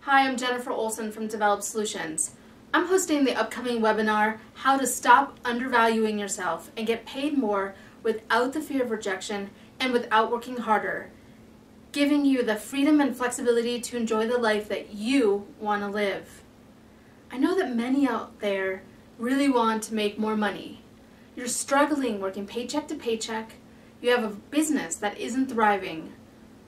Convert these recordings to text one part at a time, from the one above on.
Hi, I'm Jennifer Olson from Develop Solutions. I'm hosting the upcoming webinar, How to Stop Undervaluing Yourself and Get Paid More Without the Fear of Rejection and Without Working Harder, giving you the freedom and flexibility to enjoy the life that you want to live. I know that many out there really want to make more money. You're struggling working paycheck to paycheck. You have a business that isn't thriving.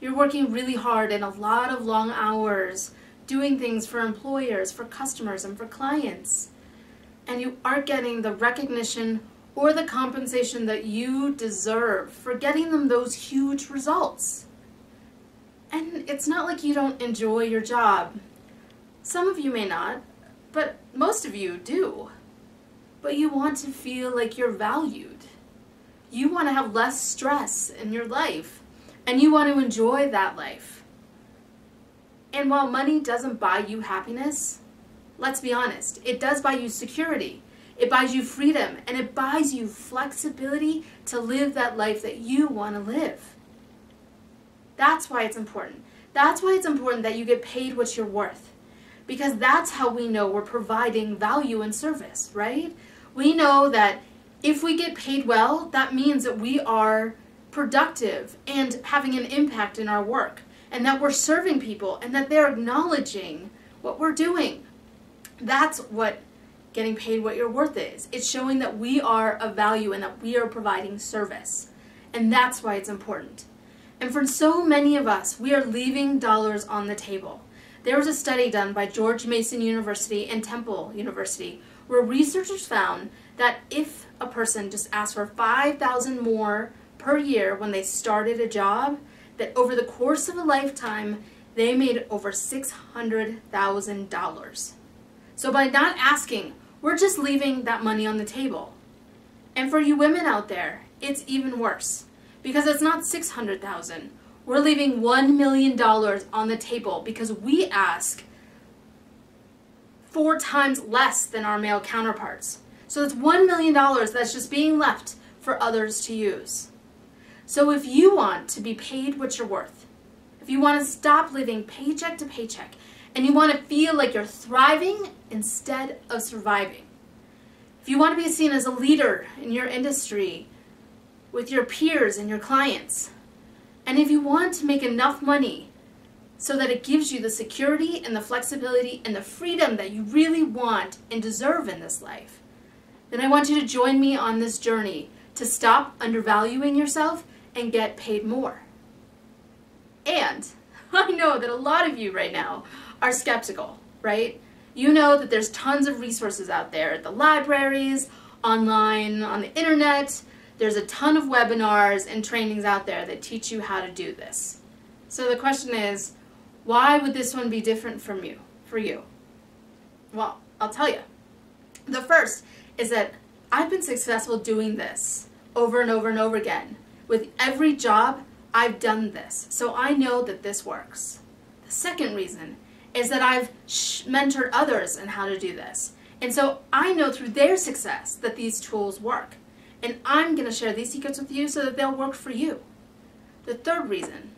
You're working really hard and a lot of long hours, doing things for employers, for customers, and for clients. And you aren't getting the recognition or the compensation that you deserve for getting them those huge results. And it's not like you don't enjoy your job. Some of you may not, but most of you do. But you want to feel like you're valued. You want to have less stress in your life, and you want to enjoy that life. And while money doesn't buy you happiness, let's be honest, it does buy you security. It buys you freedom, and it buys you flexibility to live that life that you want to live. That's why it's important. That's why it's important that you get paid what you're worth. Because that's how we know we're providing value and service, right? We know that if we get paid well, that means that we are productive and having an impact in our work, and that we're serving people, and that they're acknowledging what we're doing. That's what getting paid what you're worth is. It's showing that we are of value and that we are providing service. And that's why it's important. And for so many of us, we are leaving dollars on the table. There was a study done by George Mason University and Temple University where researchers found that if a person just asked for $5,000 more per year when they started a job, that over the course of a lifetime, they made over $600,000. So by not asking, we're just leaving that money on the table. And for you women out there, it's even worse, because it's not $600,000. We're leaving $1 million on the table because we ask 4 times less than our male counterparts. So it's $1 million that's just being left for others to use. So if you want to be paid what you're worth, if you want to stop living paycheck to paycheck, and you want to feel like you're thriving instead of surviving, if you want to be seen as a leader in your industry with your peers and your clients, and if you want to make enough money so that it gives you the security and the flexibility and the freedom that you really want and deserve in this life, then I want you to join me on this journey to stop undervaluing yourself and get paid more. And I know that a lot of you right now are skeptical, right? You know that there's tons of resources out there at the libraries, online, on the internet. There's a ton of webinars and trainings out there that teach you how to do this. So the question is, why would this one be different for you? Well, I'll tell you. The first is that I've been successful doing this over and over and over again. With every job, I've done this, so I know that this works. The second reason is that I've mentored others in how to do this, and so I know through their success that these tools work, and I'm going to share these secrets with you so that they'll work for you. The third reason,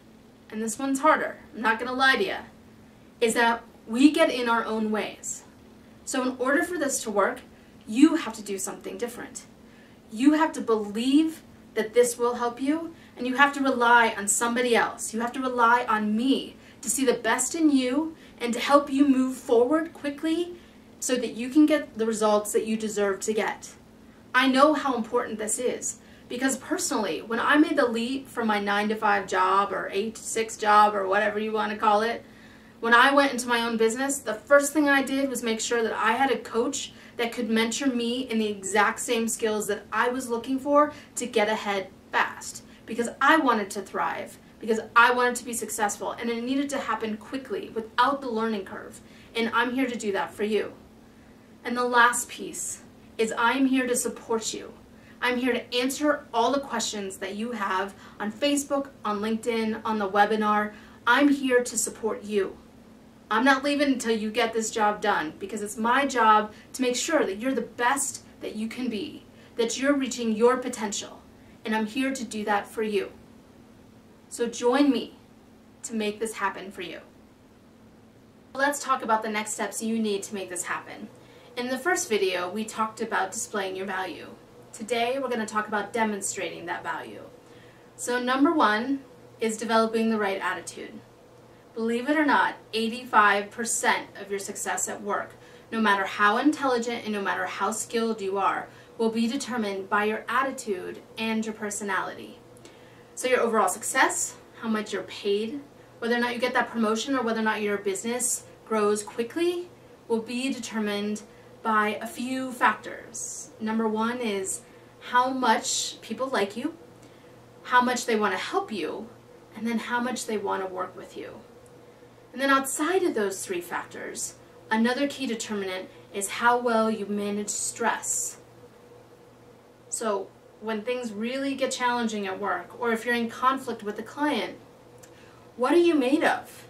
and this one's harder, I'm not going to lie to you, is that we get in our own ways. So in order for this to work, you have to do something different. You have to believe that this will help you, and you have to rely on somebody else. You have to rely on me to see the best in you and to help you move forward quickly so that you can get the results that you deserve to get. I know how important this is because personally, when I made the leap from my 9-to-5 job or 8-to-6 job or whatever you want to call it, when I went into my own business, the first thing I did was make sure that I had a coach that could mentor me in the exact same skills that I was looking for to get ahead fast. Because I wanted to thrive, because I wanted to be successful, and it needed to happen quickly without the learning curve. And I'm here to do that for you. And the last piece is I'm here to support you. I'm here to answer all the questions that you have on Facebook, on LinkedIn, on the webinar. I'm here to support you. I'm not leaving until you get this job done because it's my job to make sure that you're the best that you can be, that you're reaching your potential, and I'm here to do that for you. So join me to make this happen for you. Let's talk about the next steps you need to make this happen. In the first video, we talked about displaying your value. Today, we're going to talk about demonstrating that value. So number one is developing the right attitude. Believe it or not, 85% of your success at work, no matter how intelligent and no matter how skilled you are, will be determined by your attitude and your personality. So your overall success, how much you're paid, whether or not you get that promotion or whether or not your business grows quickly, will be determined by a few factors. Number one is how much people like you, how much they want to help you, and then how much they want to work with you. And then outside of those three factors, another key determinant is how well you manage stress. So when things really get challenging at work, or if you're in conflict with a client, what are you made of?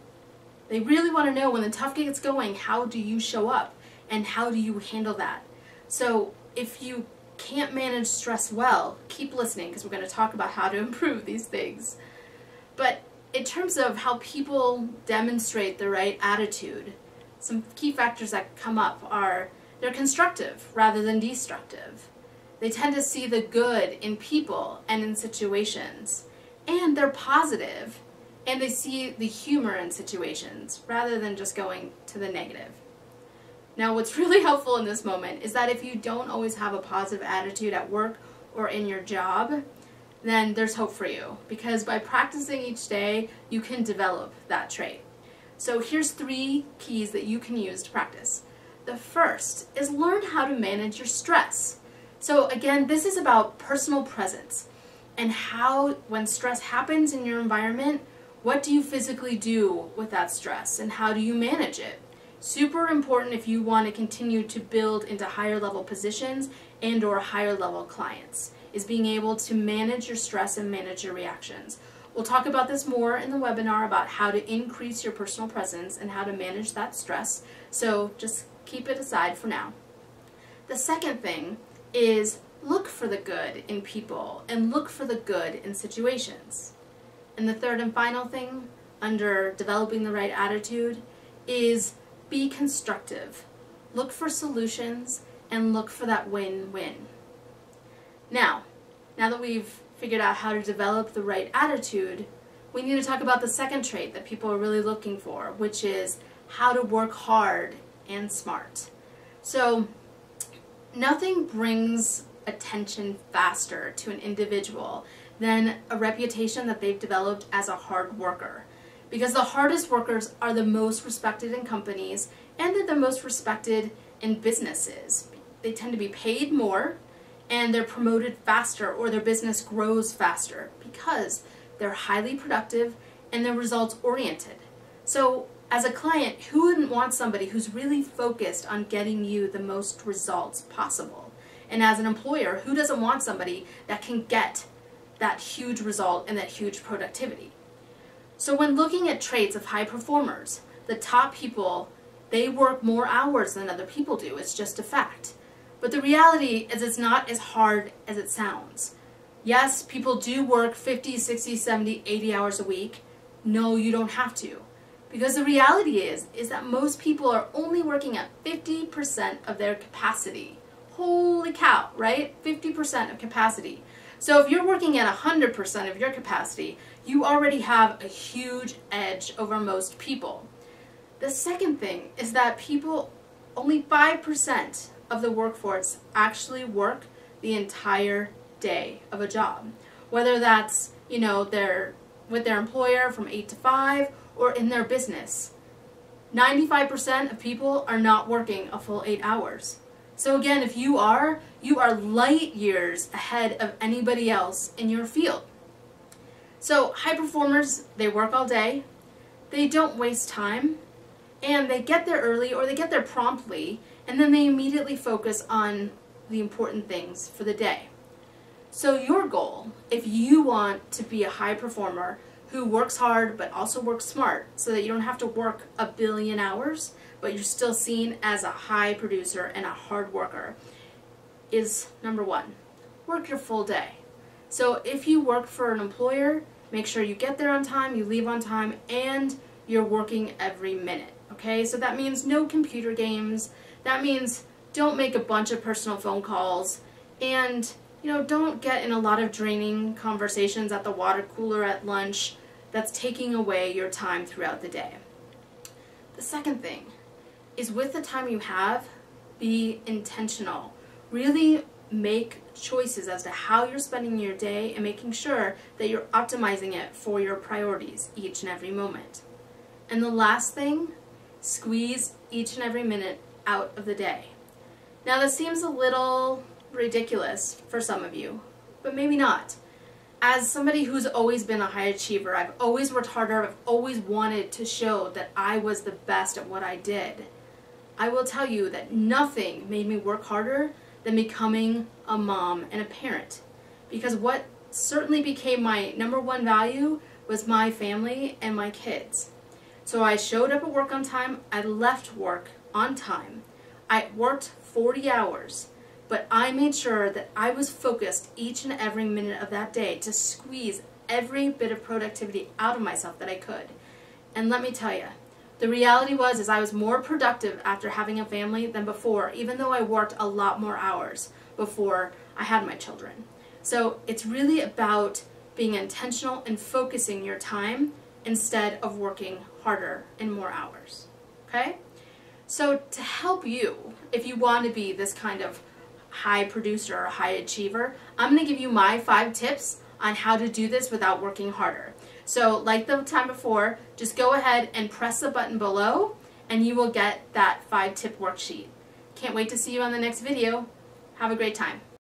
They really want to know when the tough gets going, how do you show up and how do you handle that? So if you can't manage stress well, keep listening because we're going to talk about how to improve these things. But in terms of how people demonstrate the right attitude, some key factors that come up are they're constructive rather than destructive. They tend to see the good in people and in situations, and they're positive, and they see the humor in situations rather than just going to the negative. Now, what's really helpful in this moment is that if you don't always have a positive attitude at work or in your job, then there's hope for you, because by practicing each day, you can develop that trait. So here's 3 keys that you can use to practice. The first is learn how to manage your stress. So again, this is about personal presence and how, when stress happens in your environment, what do you physically do with that stress and how do you manage it? Super important if you want to continue to build into higher level positions and or higher level clients, is being able to manage your stress and manage your reactions. We'll talk about this more in the webinar about how to increase your personal presence and how to manage that stress, so just keep it aside for now. The second thing is look for the good in people and look for the good in situations. And the third and final thing under developing the right attitude is be constructive. Look for solutions and look for that win-win. Now that we've figured out how to develop the right attitude, we need to talk about the second trait that people are really looking for, which is how to work hard and smart. So nothing brings attention faster to an individual than a reputation that they've developed as a hard worker. Because the hardest workers are the most respected in companies and they're the most respected in businesses. They tend to be paid more and they're promoted faster, or their business grows faster because they're highly productive and they're results oriented. So as a client, who wouldn't want somebody who's really focused on getting you the most results possible? And as an employer, who doesn't want somebody that can get that huge result and that huge productivity? So when looking at traits of high performers, the top people, they work more hours than other people do. It's just a fact. But the reality is it's not as hard as it sounds. Yes, people do work 50, 60, 70, 80 hours a week. No, you don't have to. Because the reality is that most people are only working at 50% of their capacity. Holy cow, right? 50% of capacity. So if you're working at 100% of your capacity, you already have a huge edge over most people. The second thing is that only 5% of the workforce actually work the entire day of a job. Whether that's, they're with their employer from 8 to 5 or in their business. 95% of people are not working a full 8 hours. So again, if you are light years ahead of anybody else in your field. So high performers, they work all day, they don't waste time, and they get there early or they get there promptly, and then they immediately focus on the important things for the day. So your goal, if you want to be a high performer who works hard but also works smart so that you don't have to work a billion hours, but you're still seen as a high producer and a hard worker, is number one, work your full day. So if you work for an employer, make sure you get there on time, you leave on time, and you're working every minute, Okay, so that means no computer games. That means don't make a bunch of personal phone calls, and don't get in a lot of draining conversations at the water cooler at lunch that's taking away your time throughout the day. The second thing is, with the time you have, be intentional. Really make choices as to how you're spending your day and making sure that you're optimizing it for your priorities each and every moment. And the last thing, squeeze each and every minute out of the day. Now this seems a little ridiculous for some of you, but maybe not. As somebody who's always been a high achiever, I've always worked harder, I've always wanted to show that I was the best at what I did. I will tell you that nothing made me work harder than becoming a mom and a parent. Because what certainly became my number one value was my family and my kids. So I showed up at work on time, I left work on time. I worked 40 hours, but I made sure that I was focused each and every minute of that day to squeeze every bit of productivity out of myself that I could. And let me tell you, the reality is I was more productive after having a family than before, even though I worked a lot more hours before I had my children. So it's really about being intentional and focusing your time instead of working harder and more hours. Okay? So to help you, if you want to be this kind of high producer or high achiever, I'm going to give you my 5 tips on how to do this without working harder. So like the time before, just go ahead and press the button below and you will get that 5-tip worksheet. Can't wait to see you on the next video. Have a great time.